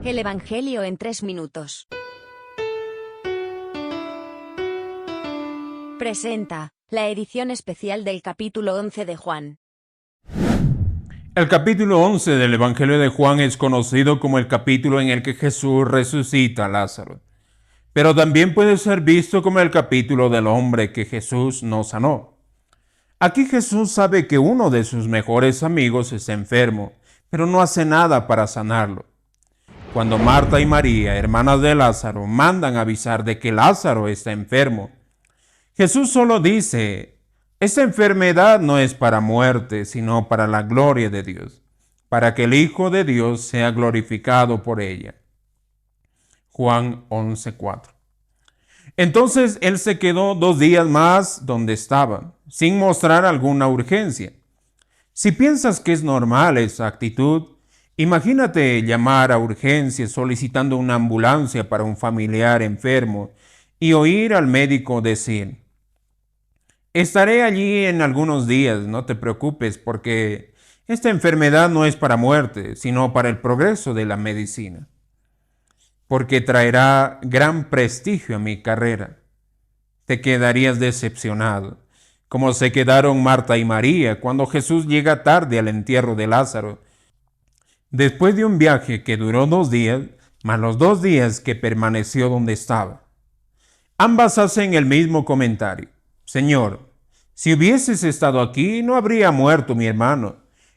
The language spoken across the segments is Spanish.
El Evangelio en 3 minutos. Presenta la edición especial del capítulo 11 de Juan. El capítulo 11 del Evangelio de Juan es conocido como el capítulo en el que Jesús resucita a Lázaro, pero también puede ser visto como el capítulo del hombre que Jesús no sanó. Aquí Jesús sabe que uno de sus mejores amigos está enfermo, pero no hace nada para sanarlo. Cuando Marta y María, hermanas de Lázaro, mandan avisar de que Lázaro está enfermo, Jesús solo dice: esta enfermedad no es para muerte, sino para la gloria de Dios, para que el Hijo de Dios sea glorificado por ella. Juan 11:4. Entonces él se quedó 2 días más donde estaba, sin mostrar alguna urgencia. Si piensas que es normal esa actitud, imagínate llamar a urgencia solicitando una ambulancia para un familiar enfermo y oír al médico decir: estaré allí en algunos días, no te preocupes, porque esta enfermedad no es para muerte, sino para el progreso de la medicina, porque traerá gran prestigio a mi carrera. Te quedarías decepcionado, como se quedaron Marta y María cuando Jesús llega tarde al entierro de Lázaro, después de un viaje que duró 2 días, más los 2 días que permaneció donde estaba. Ambas hacen el mismo comentario: Señor, si hubieses estado aquí, no habría muerto mi hermano.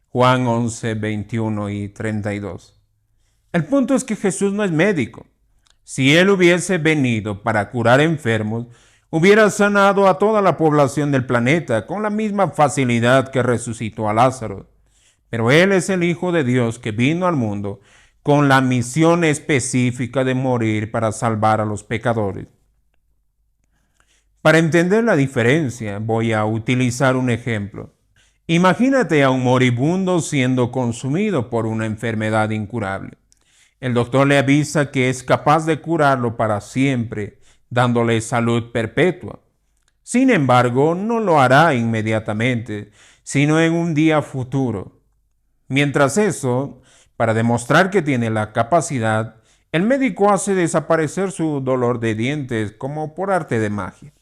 Juan 11, 21 y 32. El punto es que Jesús no es médico. Si él hubiese venido para curar enfermos, hubiera sanado a toda la población del planeta con la misma facilidad que resucitó a Lázaro. Pero él es el Hijo de Dios que vino al mundo con la misión específica de morir para salvar a los pecadores. Para entender la diferencia, voy a utilizar un ejemplo. Imagínate a un moribundo siendo consumido por una enfermedad incurable. El doctor le avisa que es capaz de curarlo para siempre, dándole salud perpetua. Sin embargo, no lo hará inmediatamente, sino en un día futuro. Mientras eso, para demostrar que tiene la capacidad, el médico hace desaparecer su dolor de dientes como por arte de magia.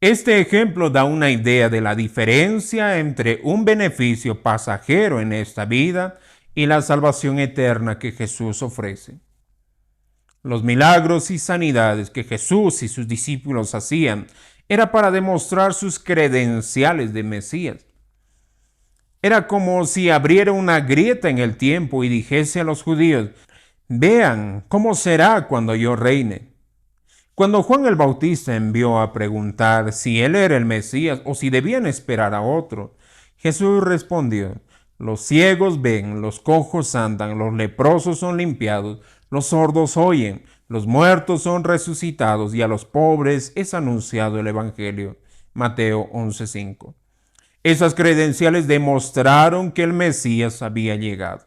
Este ejemplo da una idea de la diferencia entre un beneficio pasajero en esta vida y la salvación eterna que Jesús ofrece. Los milagros y sanidades que Jesús y sus discípulos hacían era para demostrar sus credenciales de Mesías. Era como si abriera una grieta en el tiempo y dijese a los judíos: vean cómo será cuando yo reine. Cuando Juan el Bautista envió a preguntar si él era el Mesías o si debían esperar a otro, Jesús respondió: los ciegos ven, los cojos andan, los leprosos son limpiados, los sordos oyen, los muertos son resucitados y a los pobres es anunciado el Evangelio. Mateo 11:5. Esas credenciales demostraron que el Mesías había llegado.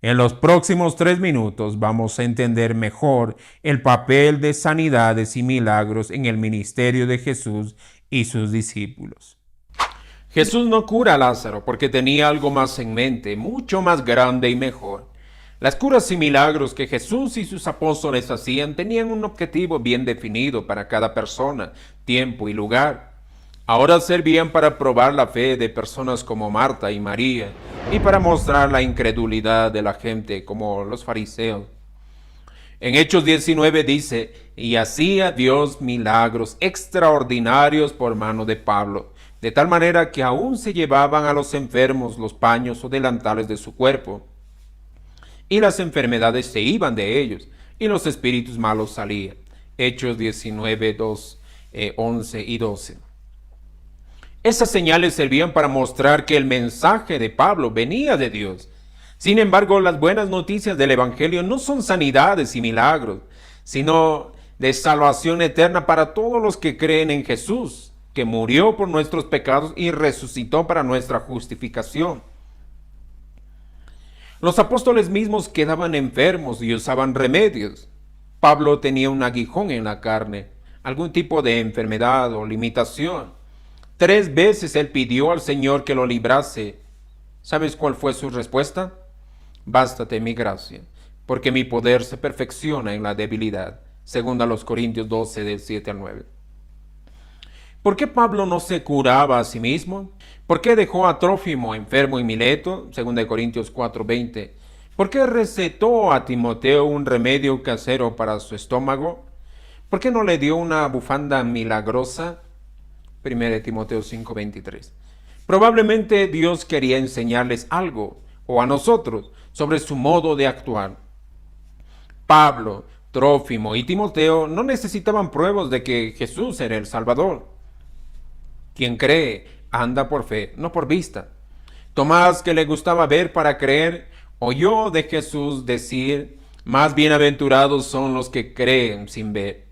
En los próximos 3 minutos vamos a entender mejor el papel de sanidades y milagros en el ministerio de Jesús y sus discípulos. Jesús no cura a Lázaro porque tenía algo más en mente, mucho más grande y mejor. Las curas y milagros que Jesús y sus apóstoles hacían tenían un objetivo bien definido para cada persona, tiempo y lugar. Ahora servían para probar la fe de personas como Marta y María y para mostrar la incredulidad de la gente como los fariseos. En Hechos 19 dice: y hacía Dios milagros extraordinarios por mano de Pablo, de tal manera que aún se llevaban a los enfermos los paños o delantales de su cuerpo, y las enfermedades se iban de ellos, y los espíritus malos salían. Hechos 19, 2, 11 y 12. Esas señales servían para mostrar que el mensaje de Pablo venía de Dios. Sin embargo, las buenas noticias del Evangelio no son sanidades y milagros, sino de salvación eterna para todos los que creen en Jesús, que murió por nuestros pecados y resucitó para nuestra justificación. Los apóstoles mismos quedaban enfermos y usaban remedios. Pablo tenía un aguijón en la carne, algún tipo de enfermedad o limitación. 3 veces él pidió al Señor que lo librase. ¿Sabes cuál fue su respuesta? Bástate mi gracia, porque mi poder se perfecciona en la debilidad. Según a los Corintios 12, del 7 al 9. ¿Por qué Pablo no se curaba a sí mismo? ¿Por qué dejó a Trófimo enfermo en Mileto? Según de Corintios 4:20. ¿Por qué recetó a Timoteo un remedio casero para su estómago? ¿Por qué no le dio una bufanda milagrosa? 1 Timoteo 5:23. Probablemente Dios quería enseñarles algo, o a nosotros, sobre su modo de actuar. Pablo, Trófimo y Timoteo no necesitaban pruebas de que Jesús era el Salvador. Quien cree, anda por fe, no por vista. Tomás, que le gustaba ver para creer, oyó de Jesús decir: más bienaventurados son los que creen sin ver.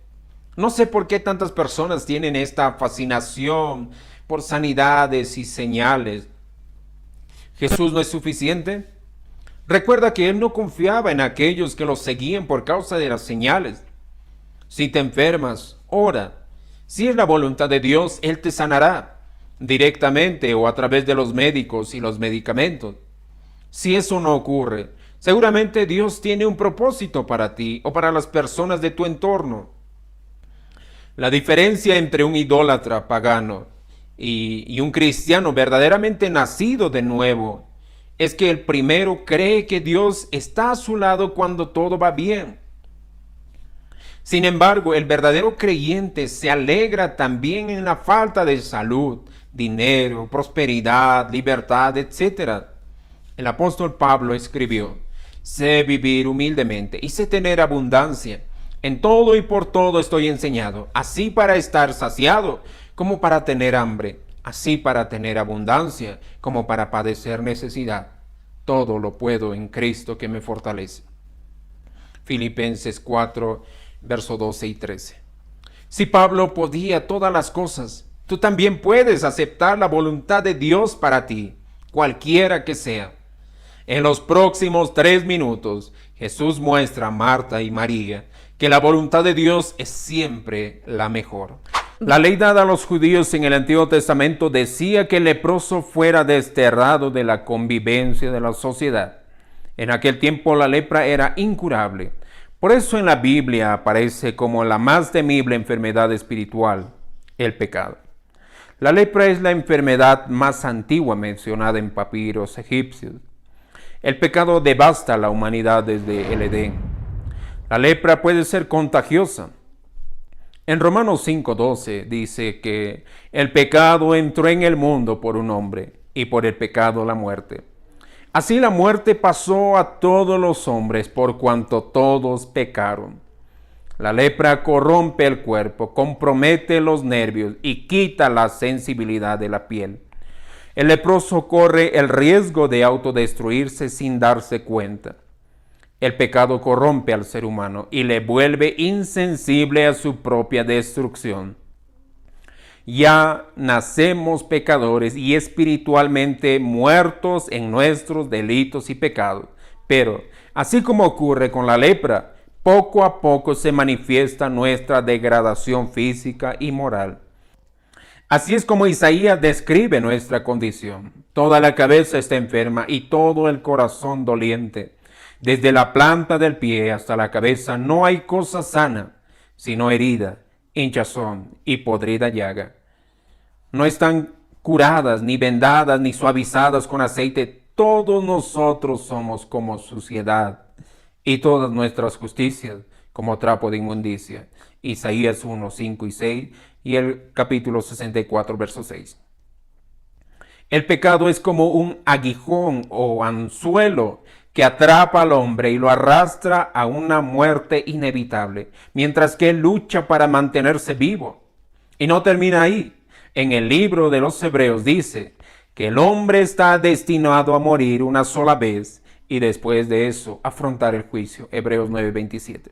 No sé por qué tantas personas tienen esta fascinación por sanidades y señales. ¿Jesús no es suficiente? Recuerda que él no confiaba en aquellos que lo seguían por causa de las señales. Si te enfermas, ora. Si es la voluntad de Dios, él te sanará, directamente o a través de los médicos y los medicamentos. Si eso no ocurre, seguramente Dios tiene un propósito para ti o para las personas de tu entorno. La diferencia entre un idólatra pagano y un cristiano verdaderamente nacido de nuevo es que el primero cree que Dios está a su lado cuando todo va bien. Sin embargo, el verdadero creyente se alegra también en la falta de salud, dinero, prosperidad, libertad, etc. El apóstol Pablo escribió: sé vivir humildemente y sé tener abundancia. En todo y por todo estoy enseñado, así para estar saciado como para tener hambre, así para tener abundancia como para padecer necesidad. Todo lo puedo en Cristo que me fortalece. Filipenses 4, versos 12 y 13. Si Pablo podía todas las cosas, tú también puedes aceptar la voluntad de Dios para ti, cualquiera que sea. En los próximos 3 minutos, Jesús muestra a Marta y María que la voluntad de Dios es siempre la mejor. La ley dada a los judíos en el Antiguo Testamento decía que el leproso fuera desterrado de la convivencia de la sociedad. En aquel tiempo la lepra era incurable. Por eso en la Biblia aparece como la más temible enfermedad espiritual, el pecado. La lepra es la enfermedad más antigua mencionada en papiros egipcios. El pecado devasta a la humanidad desde el Edén. La lepra puede ser contagiosa. En Romanos 5:12 dice que el pecado entró en el mundo por un hombre, y por el pecado la muerte. Así la muerte pasó a todos los hombres por cuanto todos pecaron. La lepra corrompe el cuerpo, compromete los nervios y quita la sensibilidad de la piel. El leproso corre el riesgo de autodestruirse sin darse cuenta. El pecado corrompe al ser humano y le vuelve insensible a su propia destrucción. Ya nacemos pecadores y espiritualmente muertos en nuestros delitos y pecados. Pero, así como ocurre con la lepra, poco a poco se manifiesta nuestra degradación física y moral. Así es como Isaías describe nuestra condición. Toda la cabeza está enferma y todo el corazón doliente. Desde la planta del pie hasta la cabeza no hay cosa sana, sino herida, hinchazón y podrida llaga. No están curadas, ni vendadas, ni suavizadas con aceite. Todos nosotros somos como suciedad, y todas nuestras justicias como trapo de inmundicia. Isaías 1, 5 y 6, y el capítulo 64, verso 6. El pecado es como un aguijón o anzuelo que atrapa al hombre y lo arrastra a una muerte inevitable, mientras que él lucha para mantenerse vivo. Y no termina ahí. En el libro de los Hebreos dice que el hombre está destinado a morir una sola vez y después de eso afrontar el juicio. Hebreos 9:27.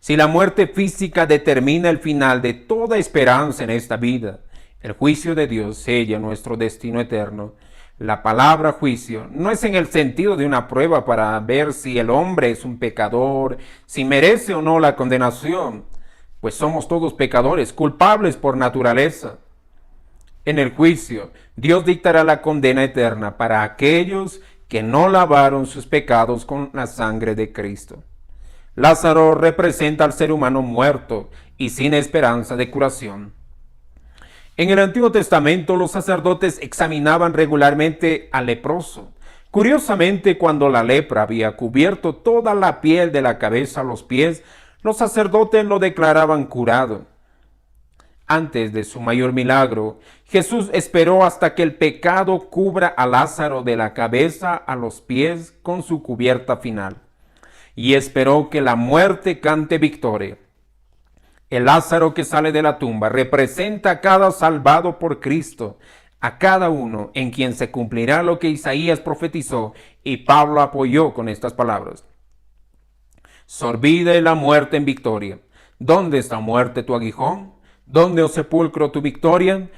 Si la muerte física determina el final de toda esperanza en esta vida, el juicio de Dios sella nuestro destino eterno. La palabra juicio no es en el sentido de una prueba para ver si el hombre es un pecador, si merece o no la condenación, pues somos todos pecadores, culpables por naturaleza. En el juicio, Dios dictará la condena eterna para aquellos que no lavaron sus pecados con la sangre de Cristo. Lázaro representa al ser humano muerto y sin esperanza de curación. En el Antiguo Testamento, los sacerdotes examinaban regularmente al leproso. Curiosamente, cuando la lepra había cubierto toda la piel de la cabeza a los pies, los sacerdotes lo declaraban curado. Antes de su mayor milagro, Jesús esperó hasta que el pecado cubra a Lázaro de la cabeza a los pies con su cubierta final, y esperó que la muerte cante victoria. El Lázaro que sale de la tumba representa a cada salvado por Cristo, a cada uno en quien se cumplirá lo que Isaías profetizó y Pablo apoyó con estas palabras. Sorbide la muerte en victoria. ¿Dónde está muerte tu aguijón? ¿Dónde, oh sepulcro, tu victoria?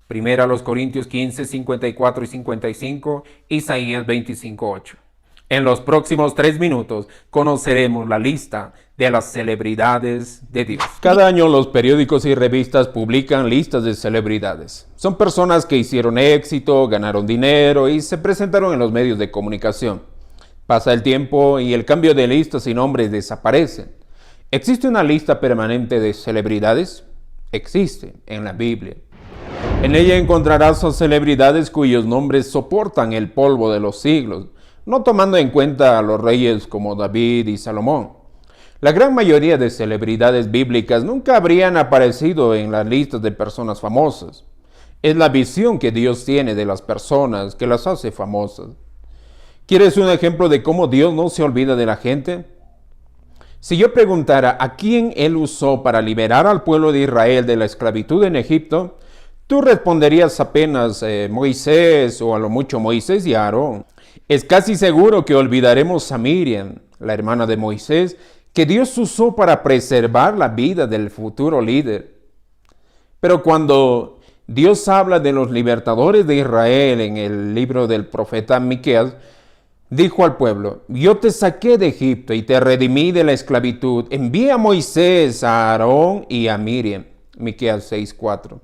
Primera a los Corintios 15, 54 y 55, Isaías 25, 8. En los próximos 3 minutos conoceremos la lista de las celebridades de Dios. Cada año los periódicos y revistas publican listas de celebridades. Son personas que hicieron éxito, ganaron dinero y se presentaron en los medios de comunicación. Pasa el tiempo y el cambio de listas y nombres desaparecen. ¿Existe una lista permanente de celebridades? Existe en la Biblia. En ella encontrarás a celebridades cuyos nombres soportan el polvo de los siglos, no tomando en cuenta a los reyes como David y Salomón. La gran mayoría de celebridades bíblicas nunca habrían aparecido en las listas de personas famosas. Es la visión que Dios tiene de las personas que las hace famosas. ¿Quieres un ejemplo de cómo Dios no se olvida de la gente? Si yo preguntara a quién Él usó para liberar al pueblo de Israel de la esclavitud en Egipto, tú responderías apenas Moisés o a lo mucho Moisés y Aarón. Es casi seguro que olvidaremos a Miriam, la hermana de Moisés, que Dios usó para preservar la vida del futuro líder. Pero cuando Dios habla de los libertadores de Israel en el libro del profeta Miqueas, dijo al pueblo: yo te saqué de Egipto y te redimí de la esclavitud. Envía a Moisés, a Aarón y a Miriam. Miqueas 6:4.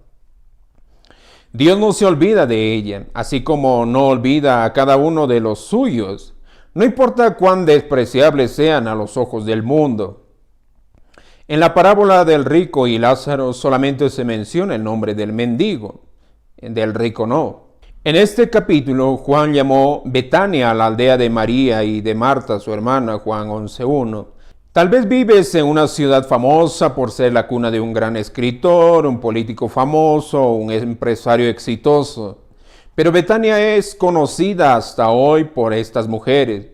Dios no se olvida de ella, así como no olvida a cada uno de los suyos, no importa cuán despreciables sean a los ojos del mundo. En la parábola del rico y Lázaro solamente se menciona el nombre del mendigo, del rico no. En este capítulo, Juan llamó Betania a la aldea de María y de Marta, su hermana, Juan 11:1. Tal vez vives en una ciudad famosa por ser la cuna de un gran escritor, un político famoso, un empresario exitoso. Pero Betania es conocida hasta hoy por estas mujeres.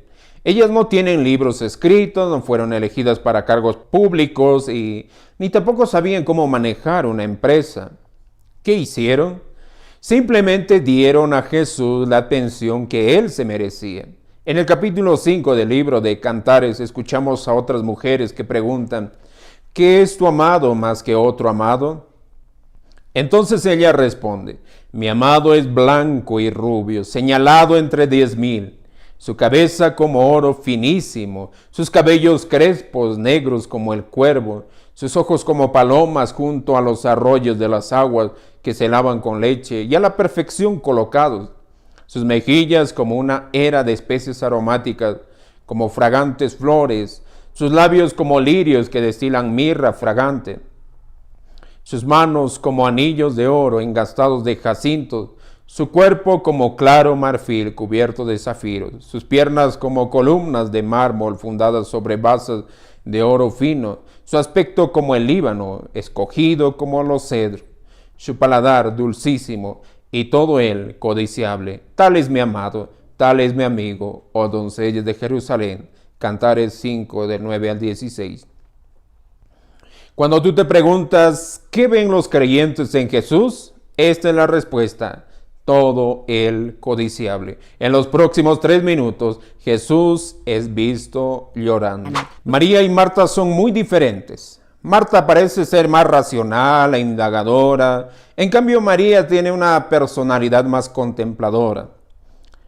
Ellas no tienen libros escritos, no fueron elegidas para cargos públicos y ni tampoco sabían cómo manejar una empresa. ¿Qué hicieron? Simplemente dieron a Jesús la atención que Él se merecía. En el capítulo 5 del libro de Cantares escuchamos a otras mujeres que preguntan: ¿qué es tu amado más que otro amado? Entonces ella responde: mi amado es blanco y rubio, señalado entre 10,000, su cabeza como oro finísimo, sus cabellos crespos negros como el cuervo, sus ojos como palomas junto a los arroyos de las aguas que se lavan con leche y a la perfección colocados. Sus mejillas como una era de especies aromáticas, como fragantes flores, sus labios como lirios que destilan mirra fragante, sus manos como anillos de oro engastados de jacintos, su cuerpo como claro marfil cubierto de zafiros, sus piernas como columnas de mármol fundadas sobre basas de oro fino, su aspecto como el Líbano, escogido como los cedros, su paladar dulcísimo, y todo él codiciable. Tal es mi amado, tal es mi amigo, oh doncellas de Jerusalén. Cantares 5, del 9 al 16. Cuando tú te preguntas, ¿qué ven los creyentes en Jesús? Esta es la respuesta: todo él codiciable. En los próximos 3 minutos, Jesús es visto llorando. María y Marta son muy diferentes. Marta parece ser más racional e indagadora. En cambio, María tiene una personalidad más contempladora.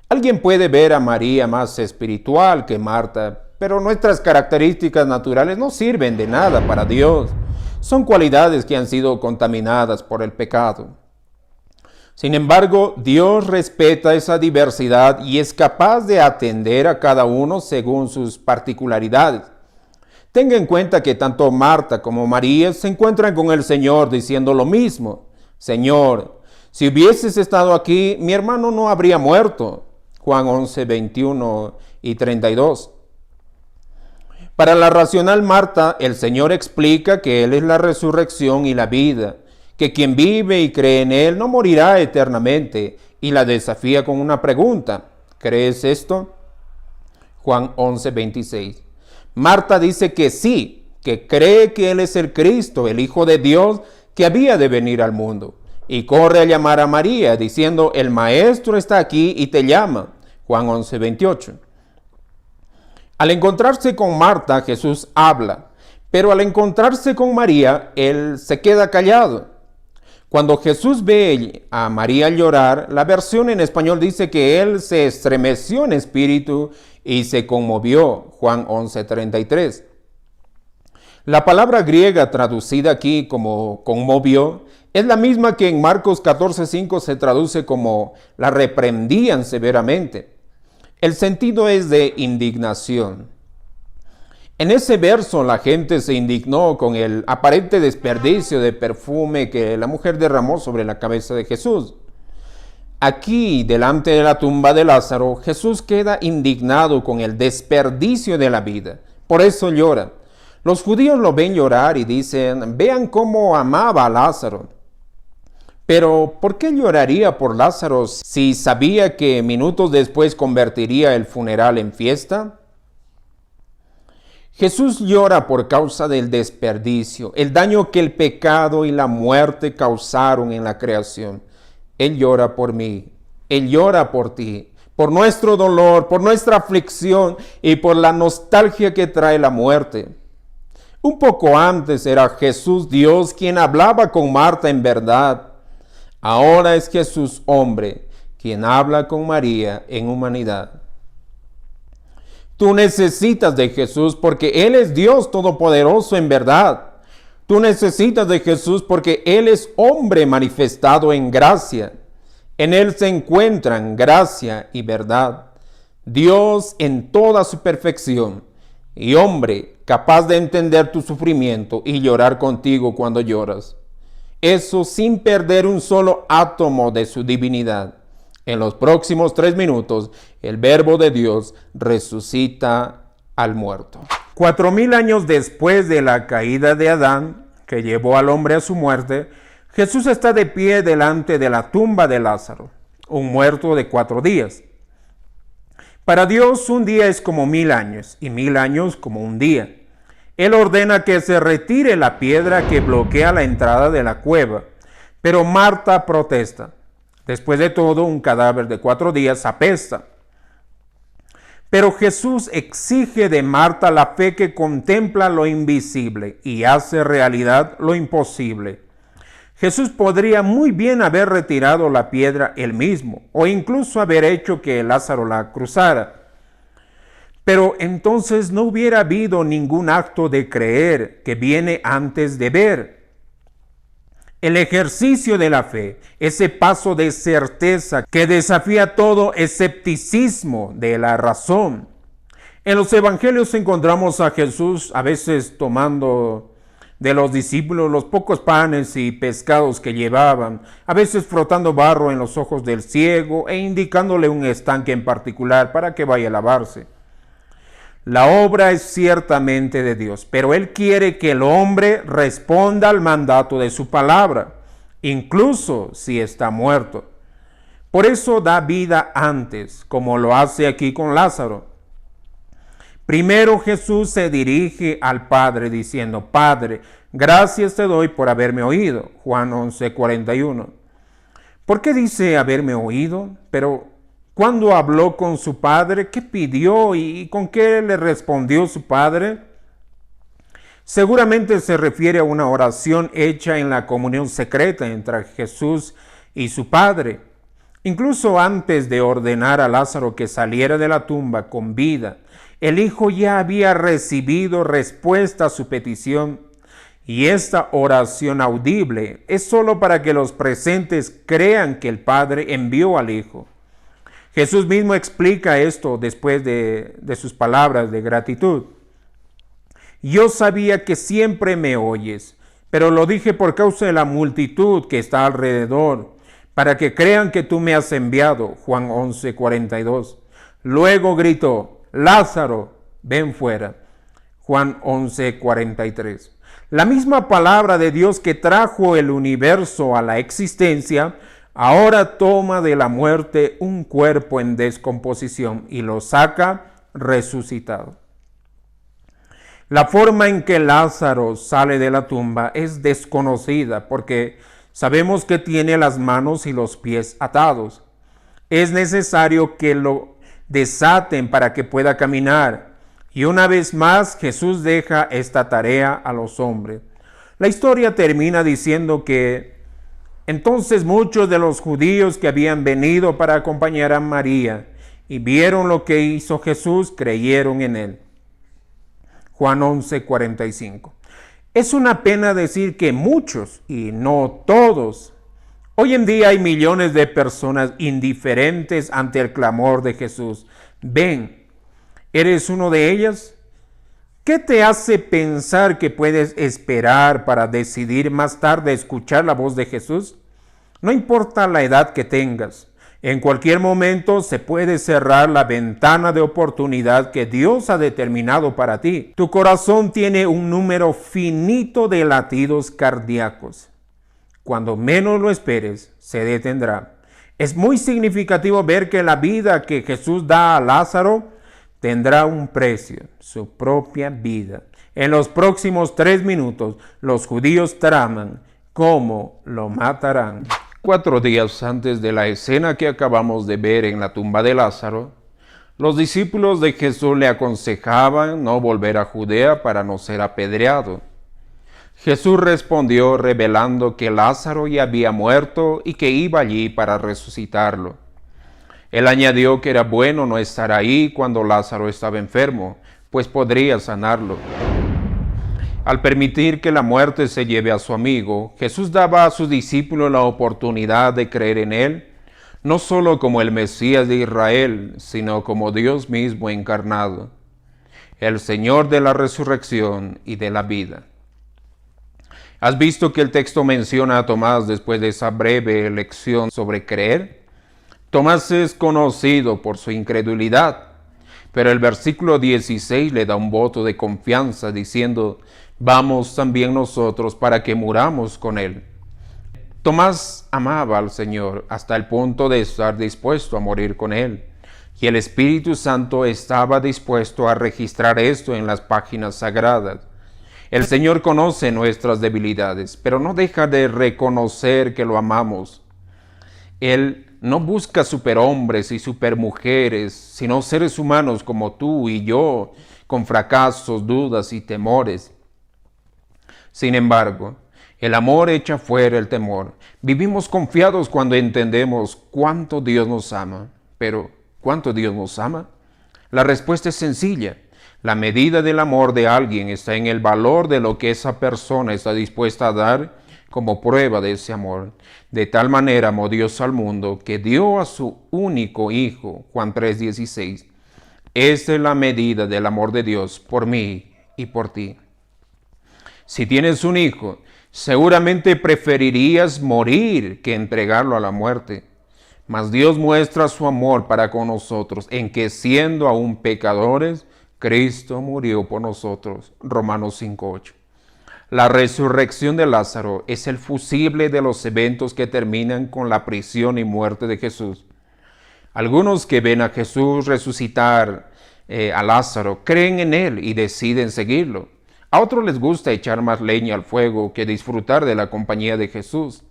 Alguien puede ver a María más espiritual que Marta, pero nuestras características naturales no sirven de nada para Dios. Son cualidades que han sido contaminadas por el pecado. Sin embargo, Dios respeta esa diversidad y es capaz de atender a cada uno según sus particularidades. Tenga en cuenta que tanto Marta como María se encuentran con el Señor diciendo lo mismo. Señor, si hubieses estado aquí, mi hermano no habría muerto. Juan 11, 21 y 32. Para la racional Marta, el Señor explica que Él es la resurrección y la vida, que quien vive y cree en Él no morirá eternamente, y la desafía con una pregunta. ¿Crees esto? Juan 11, 26. Marta dice que sí, que cree que Él es el Cristo, el Hijo de Dios, que había de venir al mundo. Y corre a llamar a María, diciendo, el Maestro está aquí y te llama. Juan 11, 28. Al encontrarse con Marta, Jesús habla, pero al encontrarse con María, Él se queda callado. Cuando Jesús ve a María llorar, la versión en español dice que Él se estremeció en espíritu y se conmovió. Juan 11:33. La palabra griega traducida aquí como conmovió es la misma que en Marcos 14:5 se traduce como la reprendían severamente. El sentido es de indignación. En ese verso la gente se indignó con el aparente desperdicio de perfume que la mujer derramó sobre la cabeza de Jesús. Aquí, delante de la tumba de Lázaro, Jesús queda indignado con el desperdicio de la vida. Por eso llora. Los judíos lo ven llorar y dicen, vean cómo amaba a Lázaro. Pero, ¿por qué lloraría por Lázaro si sabía que minutos después convertiría el funeral en fiesta? Jesús llora por causa del desperdicio, el daño que el pecado y la muerte causaron en la creación. Él llora por mí, Él llora por ti, por nuestro dolor, por nuestra aflicción y por la nostalgia que trae la muerte. Un poco antes era Jesús Dios quien hablaba con Marta en verdad. Ahora es Jesús hombre quien habla con María en humanidad. Tú necesitas de Jesús porque Él es Dios todopoderoso en verdad. Tú necesitas de Jesús porque Él es hombre manifestado en gracia. En Él se encuentran gracia y verdad. Dios en toda su perfección y hombre capaz de entender tu sufrimiento y llorar contigo cuando lloras. Eso sin perder un solo átomo de su divinidad. En los próximos 3 minutos, el Verbo de Dios resucita al muerto. 4000 años después de la caída de Adán, que llevó al hombre a su muerte, Jesús está de pie delante de la tumba de Lázaro, un muerto de 4 días. Para Dios un día es como 1000 años y 1000 años como un día. Él ordena que se retire la piedra que bloquea la entrada de la cueva, pero Marta protesta. Después de todo, un cadáver de 4 días apesta. Pero Jesús exige de Marta la fe que contempla lo invisible y hace realidad lo imposible. Jesús podría muy bien haber retirado la piedra él mismo, o incluso haber hecho que Lázaro la cruzara. Pero entonces no hubiera habido ningún acto de creer que viene antes de ver. El ejercicio de la fe, ese paso de certeza que desafía todo escepticismo de la razón. En los evangelios encontramos a Jesús a veces tomando de los discípulos los pocos panes y pescados que llevaban, a veces frotando barro en los ojos del ciego e indicándole un estanque en particular para que vaya a lavarse. La obra es ciertamente de Dios, pero Él quiere que el hombre responda al mandato de su palabra, incluso si está muerto. Por eso da vida antes, como lo hace aquí con Lázaro. Primero Jesús se dirige al Padre diciendo, Padre, gracias te doy por haberme oído. Juan 11:41. ¿Por qué dice haberme oído? Pero ¿cuándo habló con su padre? ¿Qué pidió y con qué le respondió su padre? Seguramente se refiere a una oración hecha en la comunión secreta entre Jesús y su padre. Incluso antes de ordenar a Lázaro que saliera de la tumba con vida, el Hijo ya había recibido respuesta a su petición Y esta oración audible es solo para que los presentes crean que el Padre envió al Hijo. Jesús mismo explica esto después de sus palabras de gratitud. Yo sabía que siempre me oyes, pero lo dije por causa de la multitud que está alrededor, para que crean que tú me has enviado. Juan 11:42. Luego gritó, Lázaro, ven fuera. Juan 11:43. La misma palabra de Dios que trajo el universo a la existencia, ahora toma de la muerte un cuerpo en descomposición y lo saca resucitado. La forma en que Lázaro sale de la tumba es desconocida porque sabemos que tiene las manos y los pies atados. Es necesario que lo desaten para que pueda caminar. Y una vez más Jesús deja esta tarea a los hombres. La historia termina diciendo que entonces muchos de los judíos que habían venido para acompañar a María y vieron lo que hizo Jesús, creyeron en él. Juan 11:45. Es una pena decir que muchos, y no todos. Hoy en día hay millones de personas indiferentes ante el clamor de Jesús. Ven, ¿eres uno de ellas? ¿Qué te hace pensar que puedes esperar para decidir más tarde escuchar la voz de Jesús? No importa la edad que tengas, en cualquier momento se puede cerrar la ventana de oportunidad que Dios ha determinado para ti. Tu corazón tiene un número finito de latidos cardíacos. Cuando menos lo esperes, se detendrá. Es muy significativo ver que la vida que Jesús da a Lázaro tendrá un precio, su propia vida. En los próximos 3 minutos, los judíos traman cómo lo matarán. 4 días antes de la escena que acabamos de ver en la tumba de Lázaro, los discípulos de Jesús le aconsejaban no volver a Judea para no ser apedreado. Jesús respondió revelando que Lázaro ya había muerto y que iba allí para resucitarlo. Él añadió que era bueno no estar ahí cuando Lázaro estaba enfermo, pues podría sanarlo. Al permitir que la muerte se lleve a su amigo, Jesús daba a sus discípulos la oportunidad de creer en él, no solo como el Mesías de Israel, sino como Dios mismo encarnado, el Señor de la resurrección y de la vida. ¿Has visto que el texto menciona a Tomás después de esa breve lección sobre creer? Tomás es conocido por su incredulidad, pero el versículo 16 le da un voto de confianza diciendo, vamos también nosotros para que muramos con él. Tomás amaba al Señor hasta el punto de estar dispuesto a morir con él, y el Espíritu Santo estaba dispuesto a registrar esto en las páginas sagradas. El Señor conoce nuestras debilidades, pero no deja de reconocer que lo amamos. Él no busca superhombres y supermujeres, sino seres humanos como tú y yo, con fracasos, dudas y temores. Sin embargo, el amor echa fuera el temor. Vivimos confiados cuando entendemos cuánto Dios nos ama. Pero, ¿cuánto Dios nos ama? La respuesta es sencilla. La medida del amor de alguien está en el valor de lo que esa persona está dispuesta a dar como prueba de ese amor. De tal manera amó Dios al mundo que dio a su único Hijo, Juan 3:16. Esta es la medida del amor de Dios por mí y por ti. Si tienes un hijo, seguramente preferirías morir que entregarlo a la muerte. Mas Dios muestra su amor para con nosotros en que siendo aún pecadores, Cristo murió por nosotros. Romanos 5:8. La resurrección de Lázaro es el fusible de los eventos que terminan con la prisión y muerte de Jesús. Algunos que ven a Jesús resucitar a Lázaro creen en él y deciden seguirlo. A otros les gusta echar más leña al fuego que disfrutar de la compañía de Jesús.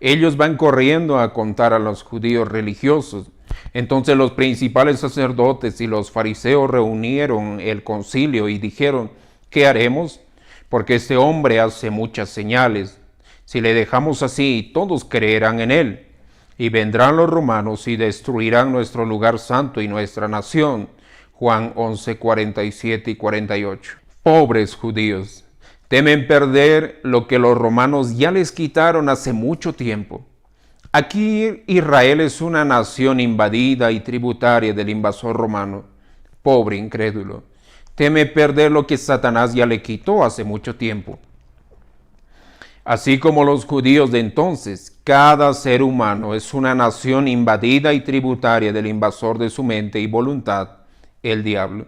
Ellos van corriendo a contar a los judíos religiosos. Entonces los principales sacerdotes y los fariseos reunieron el concilio y dijeron, ¿qué haremos? Porque este hombre hace muchas señales. Si le dejamos así, todos creerán en él. Y vendrán los romanos y destruirán nuestro lugar santo y nuestra nación. Juan 11:47 y 48. Pobres judíos, Temen perder lo que los romanos ya les quitaron hace mucho tiempo. Aquí Israel es una nación invadida y tributaria del invasor romano, pobre incrédulo. Teme perder lo que Satanás ya le quitó hace mucho tiempo. Así como los judíos de entonces, cada ser humano es una nación invadida y tributaria del invasor de su mente y voluntad, el diablo.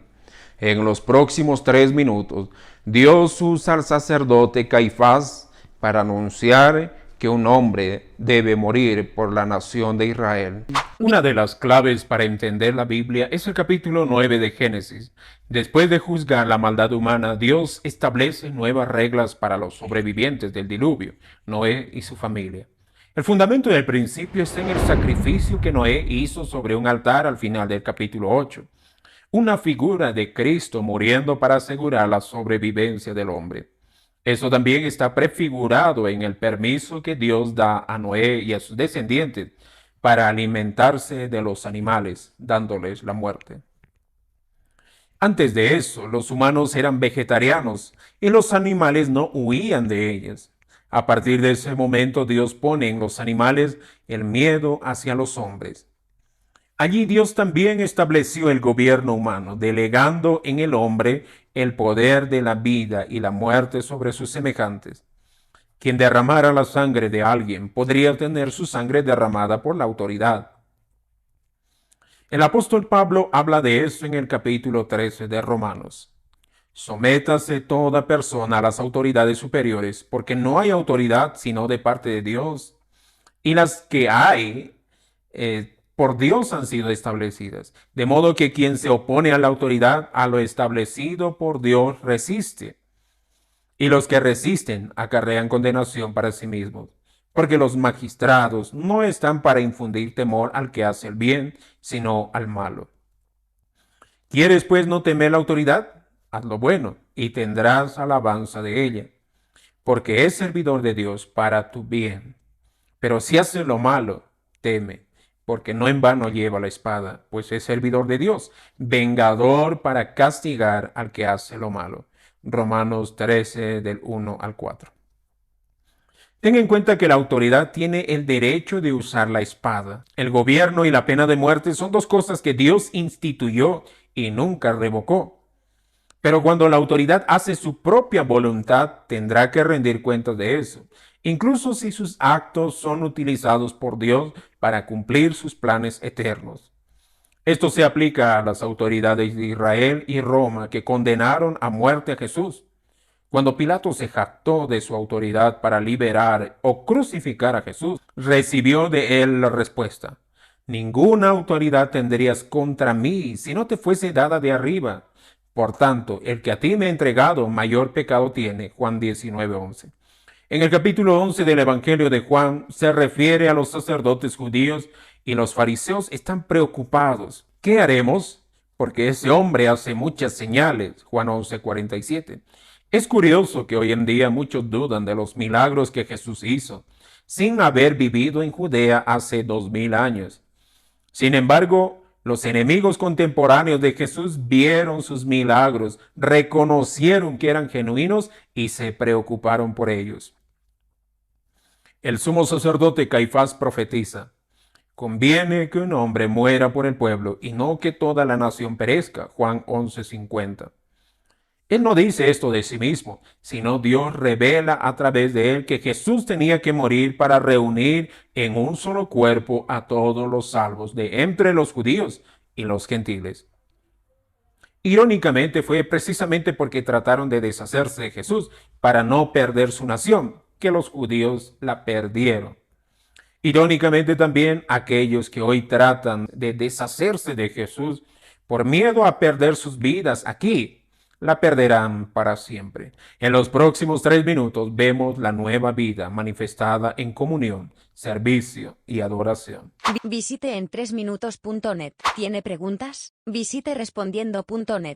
En los próximos 3 minutos, Dios usa al sacerdote Caifás para anunciar que un hombre debe morir por la nación de Israel. Una de las claves para entender la Biblia es el capítulo 9 de Génesis. Después de juzgar la maldad humana, Dios establece nuevas reglas para los sobrevivientes del diluvio, Noé y su familia. El fundamento del principio está en el sacrificio que Noé hizo sobre un altar al final del capítulo 8. Una figura de Cristo muriendo para asegurar la sobrevivencia del hombre. Eso también está prefigurado en el permiso que Dios da a Noé y a sus descendientes para alimentarse de los animales, dándoles la muerte. Antes de eso, los humanos eran vegetarianos y los animales no huían de ellos. A partir de ese momento, Dios pone en los animales el miedo hacia los hombres. Allí Dios también estableció el gobierno humano, delegando en el hombre el poder de la vida y la muerte sobre sus semejantes. Quien derramara la sangre de alguien podría tener su sangre derramada por la autoridad. El apóstol Pablo habla de eso en el capítulo 13 de Romanos. Sométase toda persona a las autoridades superiores, porque no hay autoridad sino de parte de Dios, y las que hay por Dios han sido establecidas. De modo que quien se opone a la autoridad, a lo establecido por Dios, resiste. Y los que resisten acarrean condenación para sí mismos, porque los magistrados no están para infundir temor al que hace el bien, sino al malo. ¿Quieres pues no temer la autoridad? Haz lo bueno y tendrás alabanza de ella, porque es servidor de Dios para tu bien. Pero si haces lo malo, teme, porque no en vano lleva la espada, pues es servidor de Dios, vengador para castigar al que hace lo malo. Romanos 13, del 1 al 4. Ten en cuenta que la autoridad tiene el derecho de usar la espada. El gobierno y la pena de muerte son dos cosas que Dios instituyó y nunca revocó. Pero cuando la autoridad hace su propia voluntad, tendrá que rendir cuentas de eso, incluso si sus actos son utilizados por Dios para cumplir sus planes eternos. Esto se aplica a las autoridades de Israel y Roma que condenaron a muerte a Jesús. Cuando Pilato se jactó de su autoridad para liberar o crucificar a Jesús, recibió de él la respuesta: ninguna autoridad tendrías contra mí si no te fuese dada de arriba. Por tanto, el que a ti me ha entregado mayor pecado tiene. Juan 19:11. En el capítulo 11 del Evangelio de Juan se refiere a los sacerdotes judíos y los fariseos están preocupados. ¿Qué haremos? Porque ese hombre hace muchas señales. Juan 11:47. Es curioso que hoy en día muchos dudan de los milagros que Jesús hizo, sin haber vivido en Judea hace 2000 años. Sin embargo, los enemigos contemporáneos de Jesús vieron sus milagros, reconocieron que eran genuinos y se preocuparon por ellos. El sumo sacerdote Caifás profetiza: conviene que un hombre muera por el pueblo y no que toda la nación perezca. Juan 11:50. Él no dice esto de sí mismo, sino Dios revela a través de él que Jesús tenía que morir para reunir en un solo cuerpo a todos los salvos de entre los judíos y los gentiles. Irónicamente, fue precisamente porque trataron de deshacerse de Jesús para no perder su nación, que los judíos la perdieron. Irónicamente también, aquellos que hoy tratan de deshacerse de Jesús por miedo a perder sus vidas aquí, la perderán para siempre. En los próximos 3 minutos vemos la nueva vida manifestada en comunión, servicio y adoración. Visite en 3minutos.net. ¿Tiene preguntas? Visite respondiendo.net.